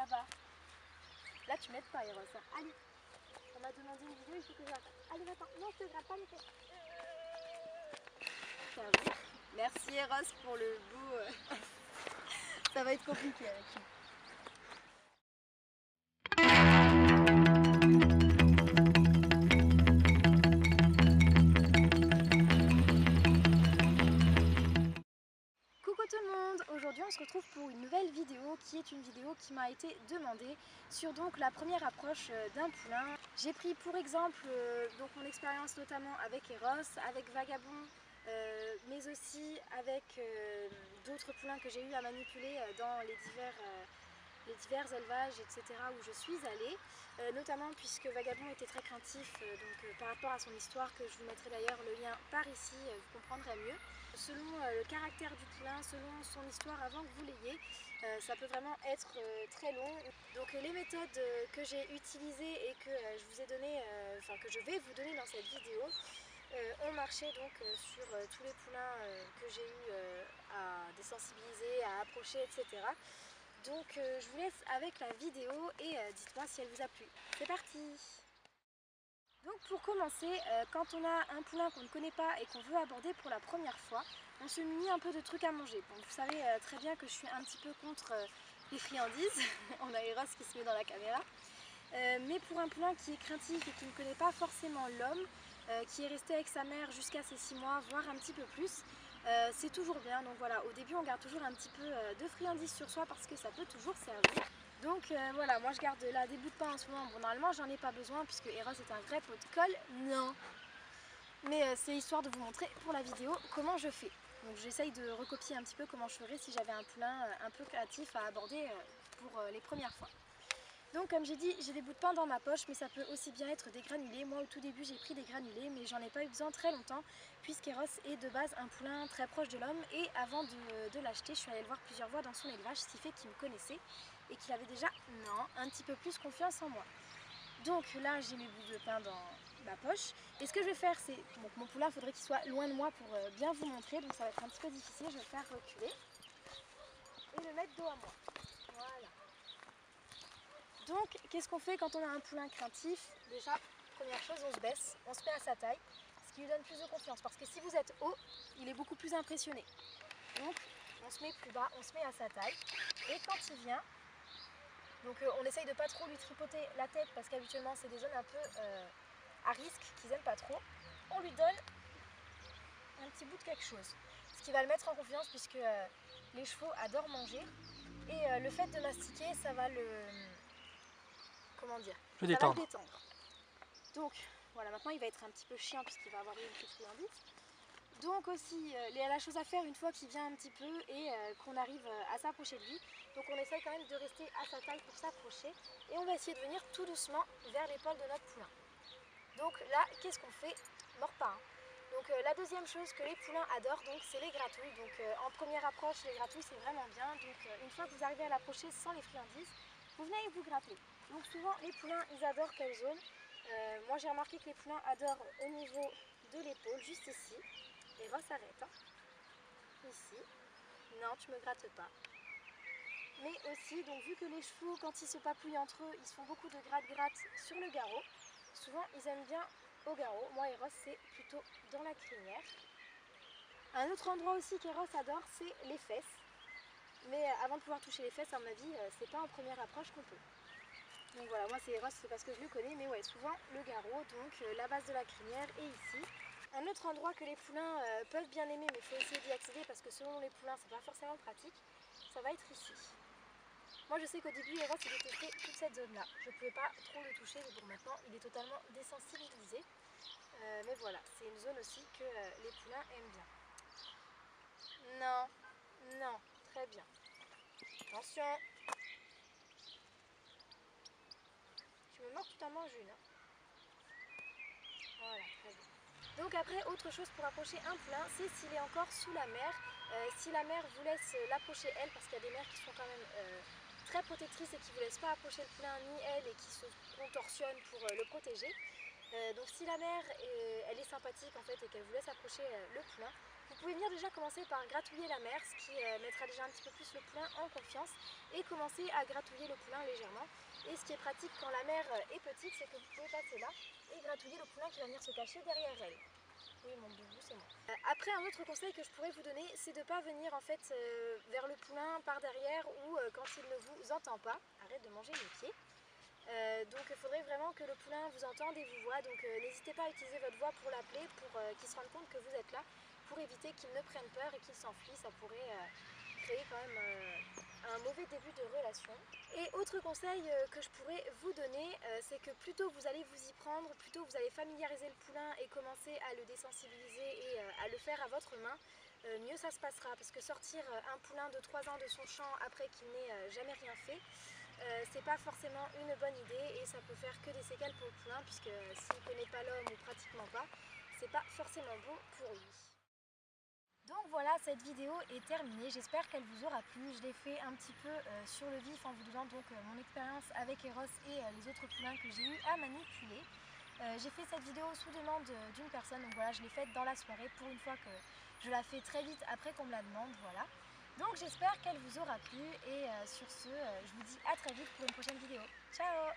Là-bas. Là, tu m'aides pas, Eros. Allez. On m'a demandé une vidéo, il faut que je la fasse. Allez, va-t'en. Non, je te gratte pas les fesses. Ça va. Merci, Eros, pour le beau. Ça va être compliqué avec lui. Coucou tout le monde, aujourd'hui on se retrouve pour une nouvelle vidéo qui est une vidéo qui m'a été demandée sur donc la première approche d'un poulain. J'ai pris pour exemple donc mon expérience notamment avec Eros, avec Vagabond, mais aussi avec d'autres poulains que j'ai eu à manipuler dans les divers élevages, etc. où je suis allée, notamment puisque Vagabond était très craintif, par rapport à son histoire, que je vous mettrai d'ailleurs le lien par ici, vous comprendrez mieux. Selon le caractère du poulain, selon son histoire avant que vous l'ayez, ça peut vraiment être très long. Donc les méthodes que j'ai utilisées et que je vous ai données, que je vais vous donner dans cette vidéo, ont marché donc sur tous les poulains que j'ai eu à désensibiliser, à approcher, etc. Donc je vous laisse avec la vidéo et dites-moi si elle vous a plu. C'est parti! Donc pour commencer, quand on a un poulain qu'on ne connaît pas et qu'on veut aborder pour la première fois, on se munit un peu de trucs à manger. Bon, vous savez très bien que je suis un petit peu contre les friandises. On a Eros qui se met dans la caméra. Mais pour un poulain qui est craintif et qui ne connaît pas forcément l'homme, qui est resté avec sa mère jusqu'à ses 6 mois, voire un petit peu plus, c'est toujours bien. Donc voilà, au début on garde toujours un petit peu de friandises sur soi parce que ça peut toujours servir. Donc voilà, moi je garde là des bouts de pain en ce moment. Bon, normalement j'en ai pas besoin puisque Eros est un vrai pot de colle. Non. Mais c'est histoire de vous montrer pour la vidéo comment je fais. Donc j'essaye de recopier un petit peu comment je ferais si j'avais un poulain un peu créatif à aborder pour les premières fois. Donc comme j'ai dit, j'ai des bouts de pain dans ma poche, mais ça peut aussi bien être des granulés. Moi au tout début j'ai pris des granulés, mais j'en ai pas eu besoin très longtemps, puisqu'Eros est de base un poulain très proche de l'homme. Et avant de l'acheter, je suis allée le voir plusieurs fois dans son élevage, ce qui fait qu'il me connaissait et qu'il avait déjà un petit peu plus confiance en moi. Donc là j'ai mes bouts de pain dans ma poche. Et ce que je vais faire, c'est, donc mon poulain, il faudrait qu'il soit loin de moi pour bien vous montrer, donc ça va être un petit peu difficile. Je vais le faire reculer et le mettre dos à moi. Voilà. Donc, qu'est-ce qu'on fait quand on a un poulain craintif? Déjà, première chose, on se baisse, on se met à sa taille, ce qui lui donne plus de confiance. Parce que si vous êtes haut, il est beaucoup plus impressionné. Donc, on se met plus bas, on se met à sa taille. Et quand il vient, donc on essaye de ne pas trop lui tripoter la tête parce qu'habituellement, c'est des zones un peu à risque qu'ils n'aiment pas trop. On lui donne un petit bout de quelque chose. Ce qui va le mettre en confiance puisque les chevaux adorent manger. Et le fait de mastiquer, ça va le... Comment dire, ça va le détendre. Donc voilà, maintenant il va être un petit peu chiant puisqu'il va avoir eu une petite friandise. Donc aussi, la chose à faire une fois qu'il vient un petit peu et qu'on arrive à s'approcher de lui, donc on essaye quand même de rester à sa taille pour s'approcher et on va essayer de venir tout doucement vers l'épaule de notre poulain. Donc là, qu'est-ce qu'on fait? Mord pas. Donc la deuxième chose que les poulains adorent, donc c'est les gratouilles. Donc en première approche, les gratouilles c'est vraiment bien. Donc une fois que vous arrivez à l'approcher sans les friandises, vous venez et vous grattez. Donc souvent les poulains ils adorent quelle zone? Moi j'ai remarqué que les poulains adorent au niveau de l'épaule, juste ici. Et s'arrête. Ici. Non, tu me grattes pas. Mais aussi, donc vu que les chevaux, quand ils se papouillent entre eux, ils se font beaucoup de gratte-gratte sur le garrot. Souvent ils aiment bien au garrot. Moi Eros c'est plutôt dans la crinière. Un autre endroit aussi qu'Eros adore, c'est les fesses. Mais avant de pouvoir toucher les fesses, à mon avis, c'est pas en première approche qu'on peut. Donc voilà, moi c'est Eros, c'est parce que je le connais, mais ouais, souvent le garrot, donc la base de la crinière est ici. Un autre endroit que les poulains peuvent bien aimer, mais il faut essayer d'y accéder parce que selon les poulains, c'est pas forcément pratique, ça va être ici. Moi je sais qu'au début, Eros il détestait toute cette zone-là. Je ne pouvais pas trop le toucher, mais bon, maintenant il est totalement désensibilisé. Mais voilà, c'est une zone aussi que les poulains aiment bien. Non, non, très bien. Attention. Tu me mords tout en manges une. Voilà, très bien. Donc après, autre chose pour approcher un poulain, c'est s'il est encore sous la mère. Si la mère vous laisse l'approcher elle, parce qu'il y a des mères qui sont quand même très protectrices et qui ne vous laissent pas approcher le poulain ni elle et qui se contorsionnent pour le protéger. Donc si la mère elle est sympathique en fait et qu'elle vous laisse approcher le poulain, vous pouvez venir déjà commencer par gratouiller la mère, ce qui mettra déjà un petit peu plus le poulain en confiance, et commencer à gratouiller le poulain légèrement. Et ce qui est pratique quand la mère est petite, c'est que vous pouvez passer là et gratouiller le poulain qui va venir se cacher derrière elle. Oui, mon boubou, c'est moi. Après, un autre conseil que je pourrais vous donner, c'est de ne pas venir en fait vers le poulain par derrière ou quand il ne vous entend pas. Arrête de manger mes pieds. Donc il faudrait vraiment que le poulain vous entende et vous voit, donc n'hésitez pas à utiliser votre voix pour l'appeler, pour qu'il se rende compte que vous êtes là, pour éviter qu'il ne prenne peur et qu'il s'enfuit. Ça pourrait créer quand même un mauvais début de relation. Et autre conseil que je pourrais vous donner, c'est que plus tôt vous allez vous y prendre, plus tôt vous allez familiariser le poulain et commencer à le désensibiliser et à le faire à votre main, mieux ça se passera. Parce que sortir un poulain de 3 ans de son champ après qu'il n'ait jamais rien fait, c'est pas forcément une bonne idée et ça peut faire que des séquelles pour le poulain, puisque s'il ne connaît pas l'homme ou pratiquement pas, c'est pas forcément bon pour lui. Donc voilà, cette vidéo est terminée, j'espère qu'elle vous aura plu. Je l'ai fait un petit peu sur le vif en vous donnant donc mon expérience avec Eros et les autres poulains que j'ai eu à manipuler. J'ai fait cette vidéo sous demande d'une personne, donc voilà, je l'ai faite dans la soirée pour une fois que je la fais très vite après qu'on me la demande, voilà. Donc j'espère qu'elle vous aura plu et sur ce, je vous dis à très vite pour une prochaine vidéo. Ciao!